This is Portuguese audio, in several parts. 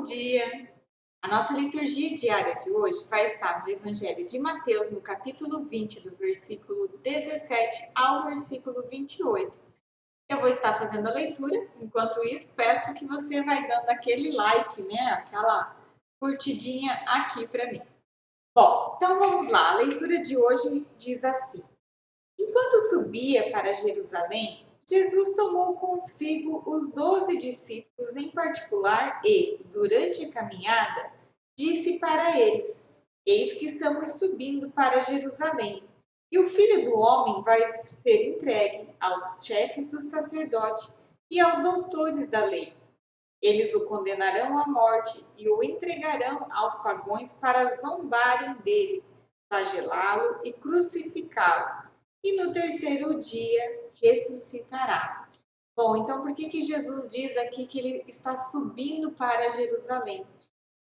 Bom dia! A nossa liturgia diária de hoje vai estar no Evangelho de Mateus, no capítulo 20, do versículo 17 ao versículo 28. Eu vou estar fazendo a leitura, enquanto isso, peço que você vai dando aquele like, né? Aquela curtidinha aqui para mim. Bom, então vamos lá. A leitura de hoje diz assim: Enquanto subia para Jerusalém, Jesus tomou consigo os 12 discípulos em particular e, durante a caminhada, disse para eles: Eis que estamos subindo para Jerusalém, e o Filho do Homem vai ser entregue aos chefes do sacerdote e aos doutores da lei. Eles o condenarão à morte e o entregarão aos pagãos para zombarem dele, flagelá-lo e crucificá-lo. E no terceiro dia ressuscitará. Bom, então por que Jesus diz aqui que ele está subindo para Jerusalém?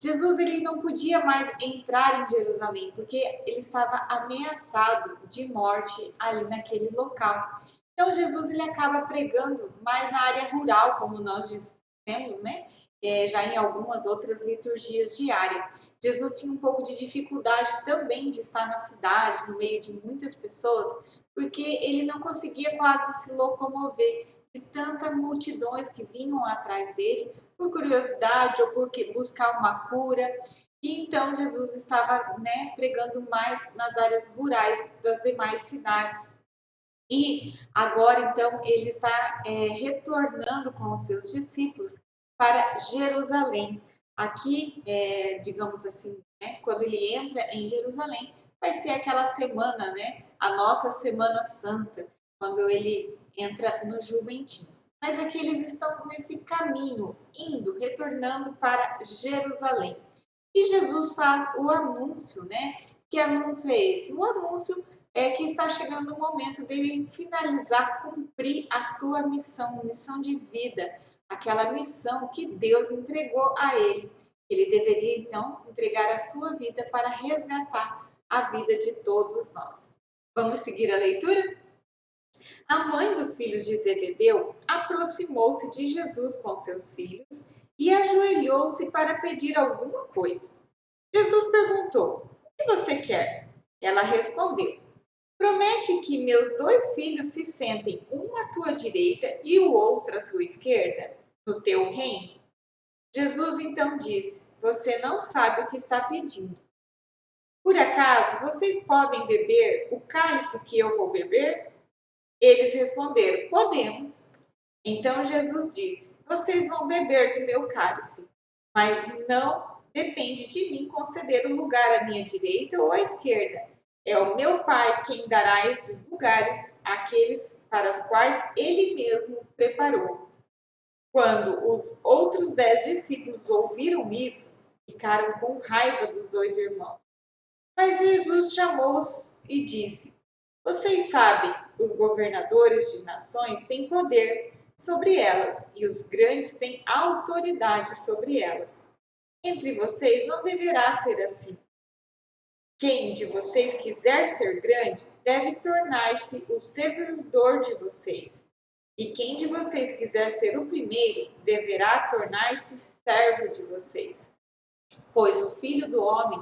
Jesus ele não podia mais entrar em Jerusalém, porque ele estava ameaçado de morte ali naquele local. Então Jesus ele acaba pregando mais na área rural, como nós dizemos, né? Já em algumas outras liturgias diárias. Jesus tinha um pouco de dificuldade também de estar na cidade, no meio de muitas pessoas, porque ele não conseguia quase se locomover de tantas multidões que vinham atrás dele, por curiosidade ou por buscar uma cura. E então Jesus estava pregando mais nas áreas rurais das demais cidades. E agora então ele está retornando com os seus discípulos para Jerusalém. Aqui, digamos assim, quando ele entra em Jerusalém, vai ser aquela semana, a nossa Semana Santa, quando ele entra no jumentinho. Mas aqui eles estão nesse caminho, indo, retornando para Jerusalém. E Jesus faz o anúncio, Que anúncio é esse? O anúncio é que está chegando o momento dele finalizar, cumprir a sua missão de vida, aquela missão que Deus entregou a ele. Ele deveria, então, entregar a sua vida para resgatar a vida de todos nós. Vamos seguir a leitura? A mãe dos filhos de Zebedeu aproximou-se de Jesus com seus filhos e ajoelhou-se para pedir alguma coisa. Jesus perguntou: O que você quer? Ela respondeu: Promete que meus 2 filhos se sentem um à tua direita e o outro à tua esquerda, no teu reino. Jesus então disse: Você não sabe o que está pedindo. Por acaso vocês podem beber o cálice que eu vou beber? Eles responderam: Podemos. Então Jesus disse: Vocês vão beber do meu cálice, mas não depende de mim conceder o lugar à minha direita ou à esquerda. É o meu Pai quem dará esses lugares àqueles para os quais Ele mesmo preparou. Quando os outros 10 discípulos ouviram isso, ficaram com raiva dos 2 irmãos. Mas Jesus chamou-os e disse: Vocês sabem, os governadores de nações têm poder sobre elas e os grandes têm autoridade sobre elas. Entre vocês não deverá ser assim. Quem de vocês quiser ser grande deve tornar-se o servidor de vocês. E quem de vocês quiser ser o primeiro deverá tornar-se servo de vocês. Pois o Filho do Homem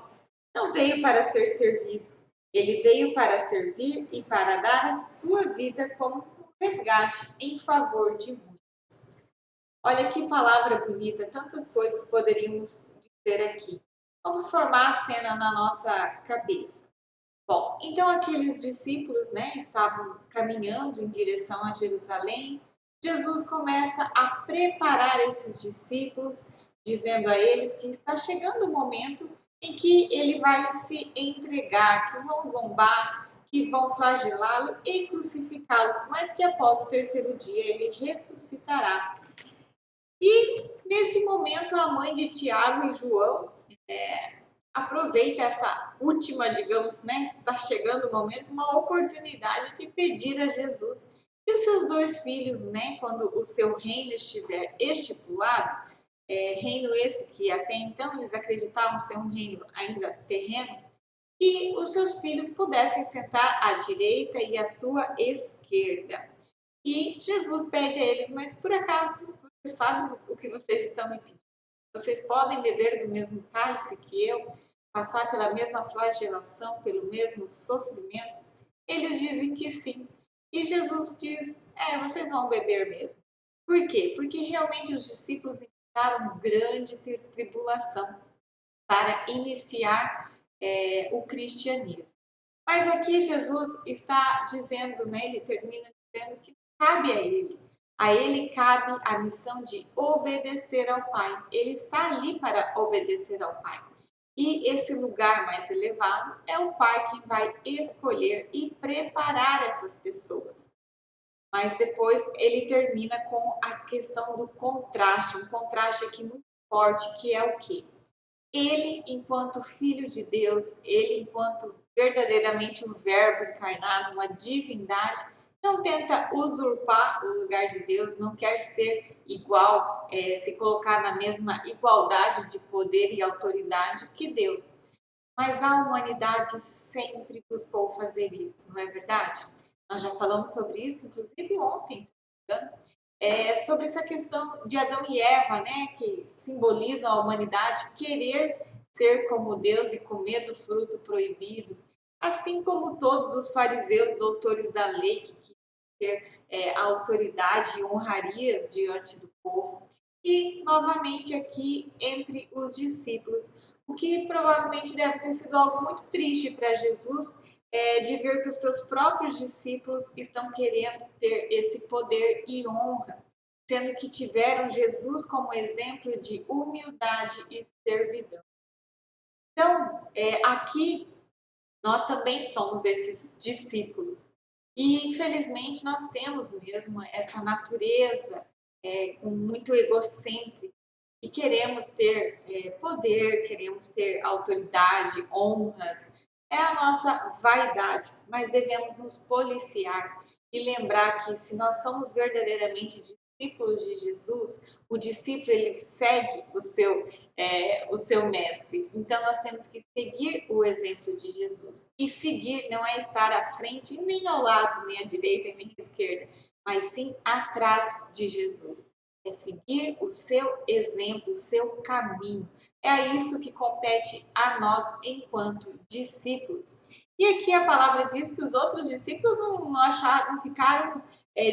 não veio para ser servido. Ele veio para servir e para dar a sua vida como um resgate em favor de muitos. Olha que palavra bonita, tantas coisas poderíamos dizer aqui. Vamos formar a cena na nossa cabeça. Bom, então aqueles discípulos, estavam caminhando em direção a Jerusalém. Jesus começa a preparar esses discípulos, dizendo a eles que está chegando o momento em que ele vai se entregar, que vão zombar, que vão flagelá-lo e crucificá-lo, mas que após o terceiro dia ele ressuscitará. E nesse momento a mãe de Tiago e João aproveita essa última, digamos, está chegando o momento, uma oportunidade de pedir a Jesus que os seus 2 filhos, quando o seu reino estiver estipulado, reino esse que até então eles acreditavam ser um reino ainda terreno, que os seus filhos pudessem sentar à direita e à sua esquerda. E Jesus pede a eles: mas por acaso você sabe o que vocês estão me pedindo? Vocês podem beber do mesmo cálice que eu, passar pela mesma flagelação, pelo mesmo sofrimento? Eles dizem que sim. E Jesus diz: vocês vão beber mesmo. Por quê? Porque realmente os discípulos enfrentaram grande tribulação para iniciar o cristianismo. Mas aqui Jesus está dizendo, né, ele termina dizendo que cabe a ele cabe a missão de obedecer ao Pai. Ele está ali para obedecer ao Pai. E esse lugar mais elevado é o Pai quem vai escolher e preparar essas pessoas. Mas depois ele termina com a questão do contraste, um contraste aqui muito forte, que é o quê? Ele, enquanto Filho de Deus, ele, enquanto verdadeiramente um Verbo encarnado, uma divindade, não tenta usurpar o lugar de Deus, não quer ser igual, se colocar na mesma igualdade de poder e autoridade que Deus. Mas a humanidade sempre buscou fazer isso, não é verdade? Nós já falamos sobre isso, inclusive ontem, se não me engano, sobre essa questão de Adão e Eva, né, que simbolizam a humanidade querer ser como Deus e comer do fruto proibido, assim como todos os fariseus, doutores da lei, que queriam ter autoridade e honrarias diante do povo. E, novamente, aqui entre os discípulos, o que provavelmente deve ter sido algo muito triste para Jesus, de ver que os seus próprios discípulos estão querendo ter esse poder e honra, sendo que tiveram Jesus como exemplo de humildade e servidão. Então, aqui nós também somos esses discípulos. E, infelizmente, nós temos mesmo essa natureza com muito egocêntrica e queremos ter poder, queremos ter autoridade, honras. É a nossa vaidade, mas devemos nos policiar e lembrar que se nós somos verdadeiramente discípulos de Jesus, o discípulo ele segue o seu mestre. Então nós temos que seguir o exemplo de Jesus. E seguir não é estar à frente, nem ao lado, nem à direita, nem à esquerda, mas sim atrás de Jesus. É seguir o seu exemplo, o seu caminho. É isso que compete a nós enquanto discípulos. E aqui a palavra diz que os outros discípulos não ficaram,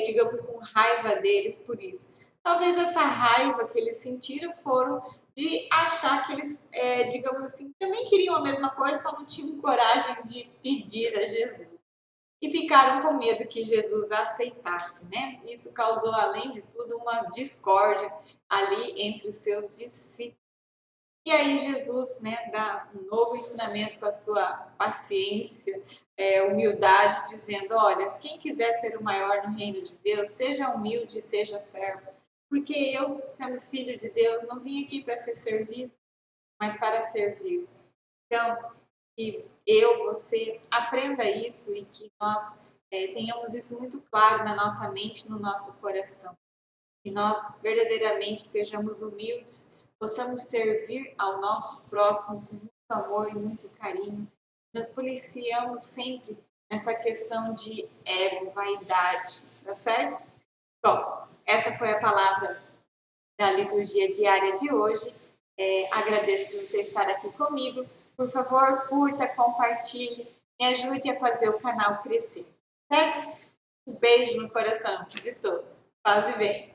digamos, com raiva deles por isso. Talvez essa raiva que eles sentiram foram de achar que eles, digamos assim, também queriam a mesma coisa, só não tinham coragem de pedir a Jesus. E ficaram com medo que Jesus aceitasse, né? Isso causou, além de tudo, uma discórdia ali entre os seus discípulos. E aí Jesus, né, dá um novo ensinamento com a sua paciência, humildade, dizendo, olha, quem quiser ser o maior no reino de Deus, seja humilde e seja servo. Porque eu, sendo filho de Deus, não vim aqui para ser servido, mas para servir. Então, que você aprenda isso e que nós tenhamos isso muito claro na nossa mente, no nosso coração. Que nós verdadeiramente sejamos humildes, possamos servir ao nosso próximo com muito amor e muito carinho. Nos policiamos sempre nessa questão de ego, vaidade, tá certo? Bom, essa foi a palavra da liturgia diária de hoje. Agradeço por você estar aqui comigo. Por favor, curta, compartilhe, me ajude a fazer o canal crescer, certo? Um beijo no coração de todos. Paz e bem.